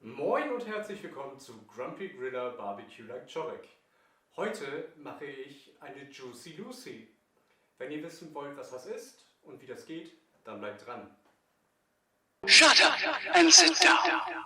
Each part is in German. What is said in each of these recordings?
Moin und herzlich willkommen zu Grumpy Griller Barbecue Like Czorek. Heute mache ich eine Juicy Lucy. Wenn ihr wissen wollt, was das ist und wie das geht, dann bleibt dran. Shut up and sit down.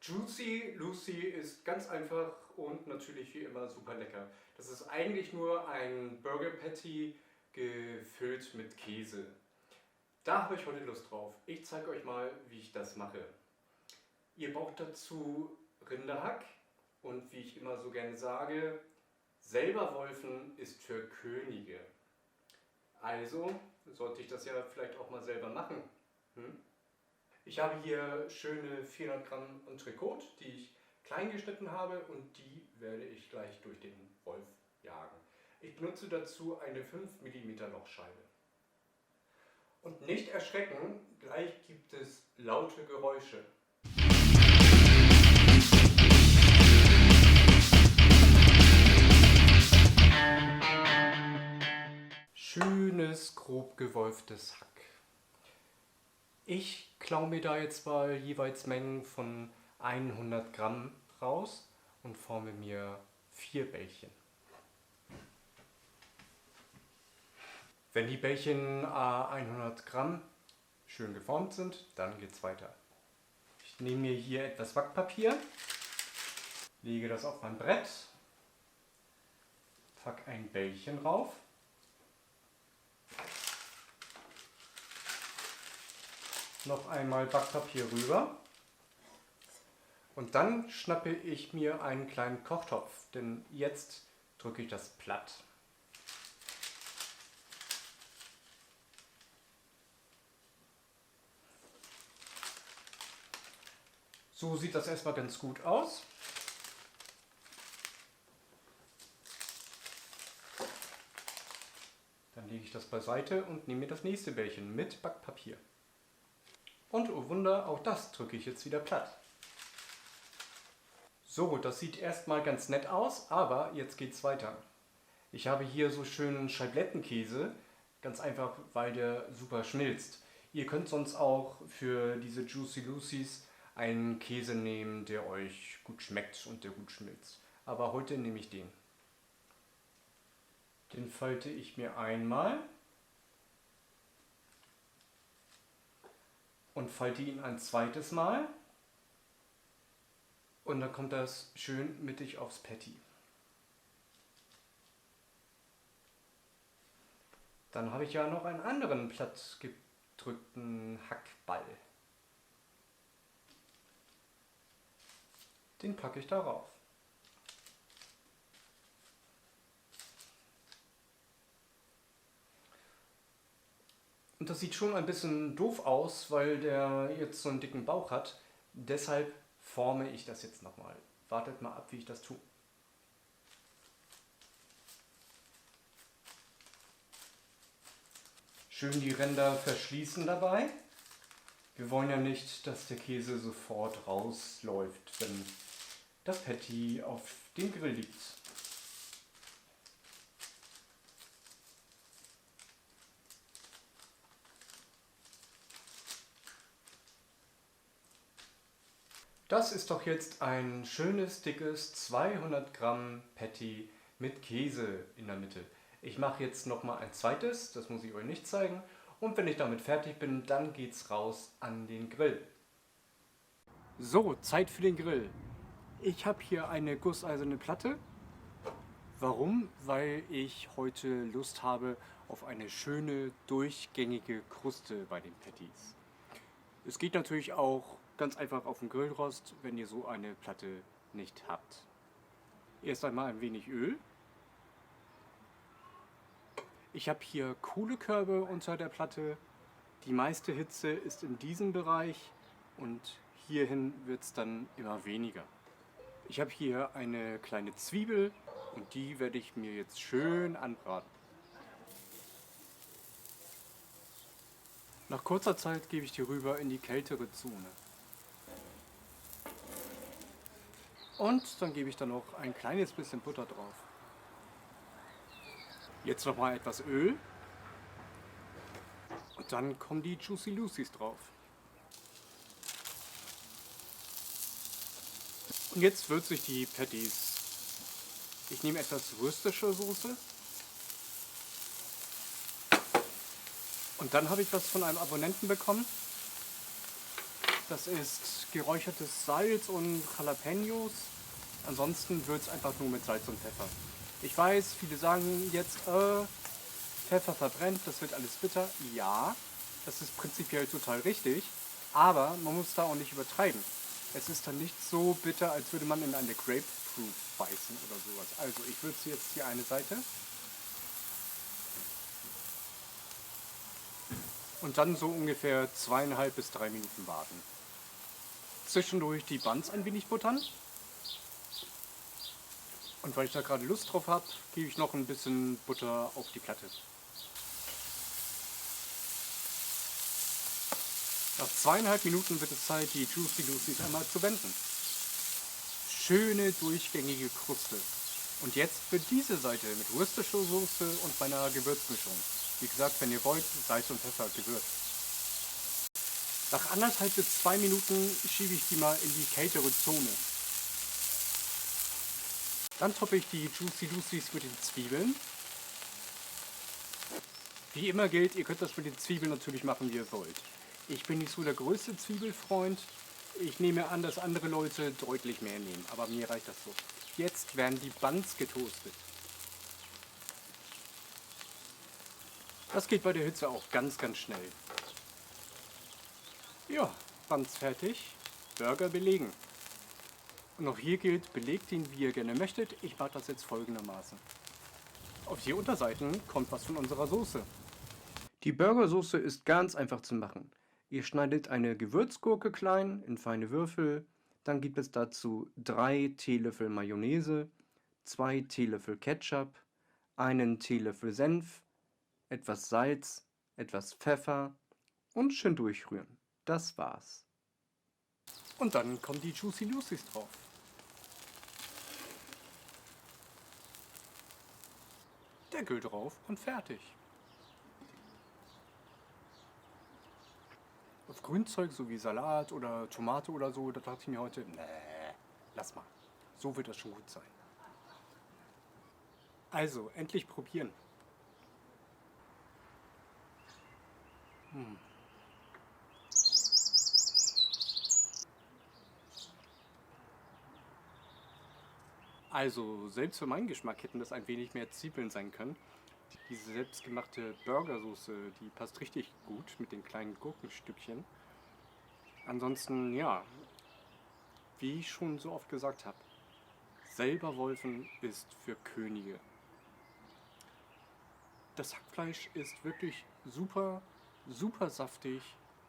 Juicy Lucy ist ganz einfach und natürlich wie immer super lecker. Das ist eigentlich nur ein Burger Patty gefüllt mit Käse. Da habe ich heute Lust drauf. Ich zeige euch mal, wie ich das mache. Ihr braucht dazu Rinderhack und wie ich immer so gerne sage, selber wolfen ist für Könige. Also sollte ich das ja vielleicht auch mal selber machen. Ich habe hier schöne 400 Gramm Entrecote, die ich klein geschnitten habe und die werde ich gleich durch den Wolf jagen. Ich benutze dazu eine 5 mm Lochscheibe. Und nicht erschrecken, gleich gibt es laute Geräusche. Schönes, grob gewolftes Hack. Ich klaue mir da jetzt mal jeweils Mengen von 100 Gramm raus und forme mir 4 Bällchen. Wenn die Bällchen 100 Gramm schön geformt sind, dann geht's weiter. Ich nehme mir hier etwas Backpapier, lege das auf mein Brett, packe ein Bällchen rauf. Noch einmal Backpapier rüber und dann schnappe ich mir einen kleinen Kochtopf, denn jetzt drücke ich das platt. So sieht das erstmal ganz gut aus. Dann lege ich das beiseite und nehme mir das nächste Bällchen mit Backpapier. Und oh Wunder, auch das drücke ich jetzt wieder platt. So, das sieht erstmal ganz nett aus, aber jetzt geht's weiter. Ich habe hier so schönen Scheiblettenkäse, ganz einfach, weil der super schmilzt. Ihr könnt sonst auch für diese Juicy Lucys einen Käse nehmen, der euch gut schmeckt und der gut schmilzt. Aber heute nehme ich den. Den falte ich mir einmal und falte ihn ein zweites Mal und dann kommt das schön mittig aufs Patty. Dann habe ich ja noch einen anderen platt gedrückten Hackball. Den packe ich darauf. Und das sieht schon ein bisschen doof aus, weil der jetzt so einen dicken Bauch hat. Deshalb forme ich das jetzt nochmal. Wartet mal ab, wie ich das tue. Schön die Ränder verschließen dabei. Wir wollen ja nicht, dass der Käse sofort rausläuft, wenn das Patty auf dem Grill liegt. Das ist doch jetzt ein schönes, dickes 200 Gramm Patty mit Käse in der Mitte. Ich mache jetzt nochmal ein zweites, das muss ich euch nicht zeigen. Und wenn ich damit fertig bin, dann geht's raus an den Grill. So, Zeit für den Grill. Ich habe hier eine gusseiserne Platte. Warum? Weil ich heute Lust habe auf eine schöne, durchgängige Kruste bei den Patties. Es geht natürlich auch ganz einfach auf dem Grillrost, wenn ihr so eine Platte nicht habt. Erst einmal ein wenig Öl. Ich habe hier Kohlekörbe unter der Platte. Die meiste Hitze ist in diesem Bereich und hierhin wird es dann immer weniger. Ich habe hier eine kleine Zwiebel und die werde ich mir jetzt schön anbraten. Nach kurzer Zeit gebe ich die rüber in die kältere Zone. Und dann gebe ich da noch ein kleines bisschen Butter drauf. Jetzt nochmal etwas Öl. Und dann kommen die Juicy Lucy's drauf. Und jetzt würze ich die Patties. Ich nehme etwas Worcestershire Soße. Und dann habe ich was von einem Abonnenten bekommen. Das ist geräuchertes Salz und Jalapenos. Ansonsten wird es einfach nur mit Salz und Pfeffer. Ich weiß, viele sagen jetzt, Pfeffer verbrennt, das wird alles bitter. Ja, das ist prinzipiell total richtig. Aber man muss da auch nicht übertreiben. Es ist dann nicht so bitter, als würde man in eine Grapefruit beißen oder sowas. Also ich würze jetzt die eine Seite. Und dann so ungefähr 2,5 bis 3 Minuten warten. Zwischendurch die Buns ein wenig buttern. Und weil ich da gerade Lust drauf habe, gebe ich noch ein bisschen Butter auf die Platte. Nach 2,5 Minuten wird es Zeit, die Juicy Lucy's einmal zu wenden. Schöne durchgängige Kruste. Und jetzt wird diese Seite mit Worcestershire Soße und meiner Gewürzmischung. Wie gesagt, wenn ihr wollt, Salz und Pfeffer gewürzt. Nach 1,5 bis 2 Minuten schiebe ich die mal in die kältere Zone. Dann toppe ich die Juicy Lucy's mit den Zwiebeln. Wie immer gilt, ihr könnt das mit den Zwiebeln natürlich machen, wie ihr wollt. Ich bin nicht so der größte Zwiebelfreund. Ich nehme an, dass andere Leute deutlich mehr nehmen, aber mir reicht das so. Jetzt werden die Buns getoastet. Das geht bei der Hitze auch ganz, ganz schnell. Ja, Buns fertig. Burger belegen. Und auch hier gilt, belegt ihn, wie ihr gerne möchtet. Ich mache das jetzt folgendermaßen. Auf die Unterseiten kommt was von unserer Soße. Die Burgersoße ist ganz einfach zu machen. Ihr schneidet eine Gewürzgurke klein in feine Würfel. Dann gibt es dazu 3 Teelöffel Mayonnaise, 2 Teelöffel Ketchup, 1 Teelöffel Senf, etwas Salz, etwas Pfeffer und schön durchrühren. Das war's. Und dann kommen die Juicy Lucy's drauf. Deckel drauf und fertig. Auf Grünzeug, so wie Salat oder Tomate oder so, da dachte ich mir heute, nee, lass mal. So wird das schon gut sein. Also, endlich probieren. Also, selbst für meinen Geschmack hätten das ein wenig mehr Zwiebeln sein können. Diese selbstgemachte Burgersoße, die passt richtig gut mit den kleinen Gurkenstückchen. Ansonsten, ja, wie ich schon so oft gesagt habe, selber Wolfen ist für Könige. Das Hackfleisch ist wirklich super, super saftig,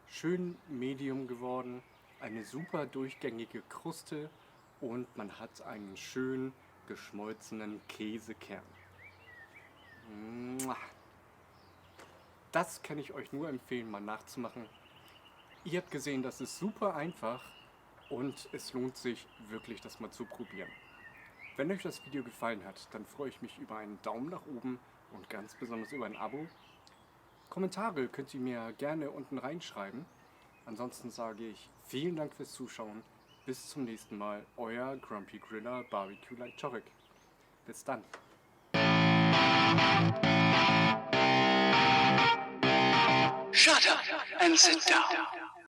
schön medium geworden, eine super durchgängige Kruste und man hat einen schön geschmolzenen Käsekern. Das kann ich euch nur empfehlen, mal nachzumachen. Ihr habt gesehen, das ist super einfach und es lohnt sich wirklich, das mal zu probieren. Wenn euch das Video gefallen hat, dann freue ich mich über einen Daumen nach oben und ganz besonders über ein Abo. Kommentare könnt ihr mir gerne unten reinschreiben. Ansonsten sage ich vielen Dank fürs Zuschauen. Bis zum nächsten Mal, euer Grumpy Griller Barbecue Like Torek. Bis dann. Shut up and sit down.